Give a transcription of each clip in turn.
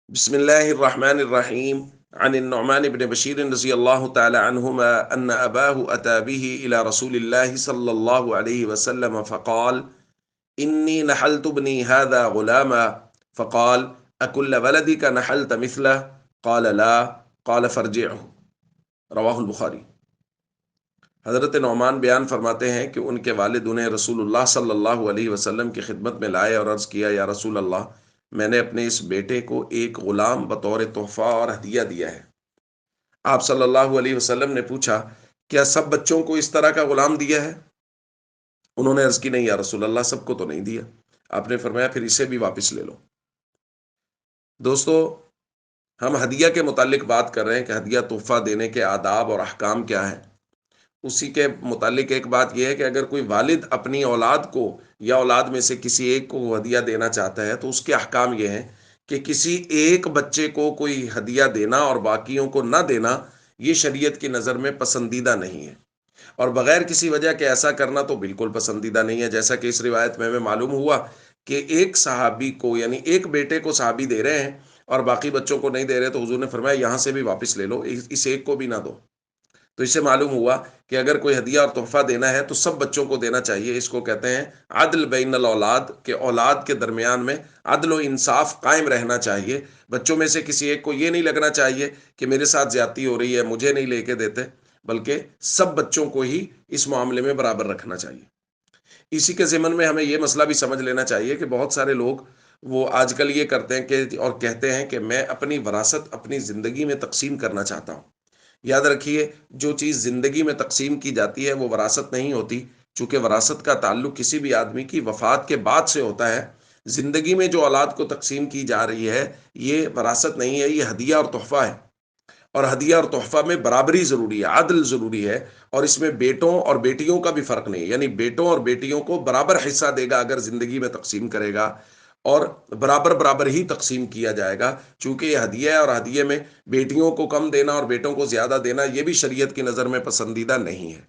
بسم الله الرحمن الرحيم عن النعمان بن بشير رضي الله تعالى عنهما أن أباه أتى به إلى رسول الله صلى الله عليه وسلم فقال إني نحلت ابني هذا غلاما فقال أكل ولدك نحلت مثله قال لا قال فرجعه رواہ البخاری۔ حضرت نعمان بیان فرماتے ہیں کہ ان کے والد انہیں رسول اللہ صلی اللہ علیہ وسلم کی خدمت میں لائے اور عرض کیا، یا رسول اللہ، میں نے اپنے اس بیٹے کو ایک غلام بطور تحفہ اور ہدیہ دیا ہے۔ آپ صلی اللہ علیہ وسلم نے پوچھا، کیا سب بچوں کو اس طرح کا غلام دیا ہے؟ انہوں نے عرض کی، نہیں یا رسول اللہ، سب کو تو نہیں دیا۔ آپ نے فرمایا، پھر اسے بھی واپس لے لو۔ دوستو، ہم ہدیہ کے متعلق بات کر رہے ہیں کہ ہدیہ تحفہ دینے کے آداب اور احکام کیا ہیں۔ اسی کے متعلق ایک بات یہ ہے کہ اگر کوئی والد اپنی اولاد کو یا اولاد میں سے کسی ایک کو ہدیہ دینا چاہتا ہے تو اس کے احکام یہ ہیں کہ کسی ایک بچے کو کوئی ہدیہ دینا اور باقیوں کو نہ دینا یہ شریعت کی نظر میں پسندیدہ نہیں ہے، اور بغیر کسی وجہ کے ایسا کرنا تو بالکل پسندیدہ نہیں ہے، جیسا کہ اس روایت میں ہمیں معلوم ہوا کہ ایک صحابی کو، یعنی ایک بیٹے کو صحابی دے رہے ہیں اور باقی بچوں کو نہیں دے رہے، تو حضور نے فرمایا یہاں سے بھی واپس لے لو، اس ایک کو بھی نہ دو۔ تو اس سے معلوم ہوا کہ اگر کوئی ہدیہ اور تحفہ دینا ہے تو سب بچوں کو دینا چاہیے۔ اس کو کہتے ہیں عدل بین الاولاد، کہ اولاد کے درمیان میں عدل و انصاف قائم رہنا چاہیے۔ بچوں میں سے کسی ایک کو یہ نہیں لگنا چاہیے کہ میرے ساتھ زیادتی ہو رہی ہے، مجھے نہیں لے کے دیتے، بلکہ سب بچوں کو ہی اس معاملے میں برابر رکھنا چاہیے۔ اسی کے ضمن میں ہمیں یہ مسئلہ بھی سمجھ لینا چاہیے کہ بہت سارے لوگ وہ آج کل یہ کرتے ہیں کہ اور کہتے ہیں کہ میں اپنی وراثت اپنی زندگی میں تقسیم کرنا چاہتا ہوں۔ یاد رکھیے، جو چیز زندگی میں تقسیم کی جاتی ہے وہ وراثت نہیں ہوتی، چونکہ وراثت کا تعلق کسی بھی آدمی کی وفات کے بعد سے ہوتا ہے۔ زندگی میں جو اولاد کو تقسیم کی جا رہی ہے یہ وراثت نہیں ہے، یہ ہدیہ اور تحفہ ہے، اور ہدیہ اور تحفہ میں برابری ضروری ہے، عدل ضروری ہے، اور اس میں بیٹوں اور بیٹیوں کا بھی فرق نہیں ہے، یعنی بیٹوں اور بیٹیوں کو برابر حصہ دے گا اگر زندگی میں تقسیم کرے گا، اور برابر برابر ہی تقسیم کیا جائے گا۔ چونکہ یہ ہدیہ ہے اور ہدیے میں بیٹیوں کو کم دینا اور بیٹوں کو زیادہ دینا یہ بھی شریعت کی نظر میں پسندیدہ نہیں ہے۔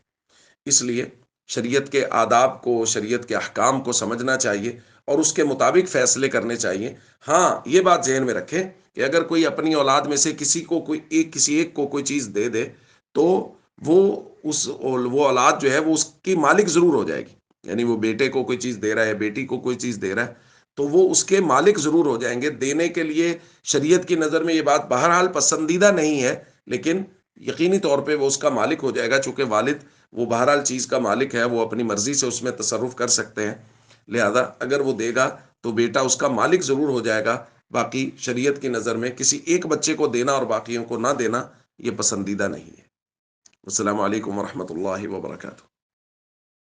اس لیے شریعت کے آداب کو، شریعت کے احکام کو سمجھنا چاہیے اور اس کے مطابق فیصلے کرنے چاہیے۔ ہاں، یہ بات ذہن میں رکھیں کہ اگر کوئی اپنی اولاد میں سے کسی ایک کو کوئی چیز دے دے تو وہ وہ اولاد جو ہے وہ اس کی مالک ضرور ہو جائے گی، یعنی وہ بیٹے کو کوئی چیز دے رہا ہے، بیٹی کو کوئی چیز دے رہا ہے تو وہ اس کے مالک ضرور ہو جائیں گے۔ دینے کے لیے شریعت کی نظر میں یہ بات بہرحال پسندیدہ نہیں ہے، لیکن یقینی طور پہ وہ اس کا مالک ہو جائے گا، چونکہ والد وہ بہرحال چیز کا مالک ہے، وہ اپنی مرضی سے اس میں تصرف کر سکتے ہیں، لہذا اگر وہ دے گا تو بیٹا اس کا مالک ضرور ہو جائے گا۔ باقی شریعت کی نظر میں کسی ایک بچے کو دینا اور باقیوں کو نہ دینا یہ پسندیدہ نہیں ہے۔ السلام علیکم ورحمۃ اللہ وبرکاتہ۔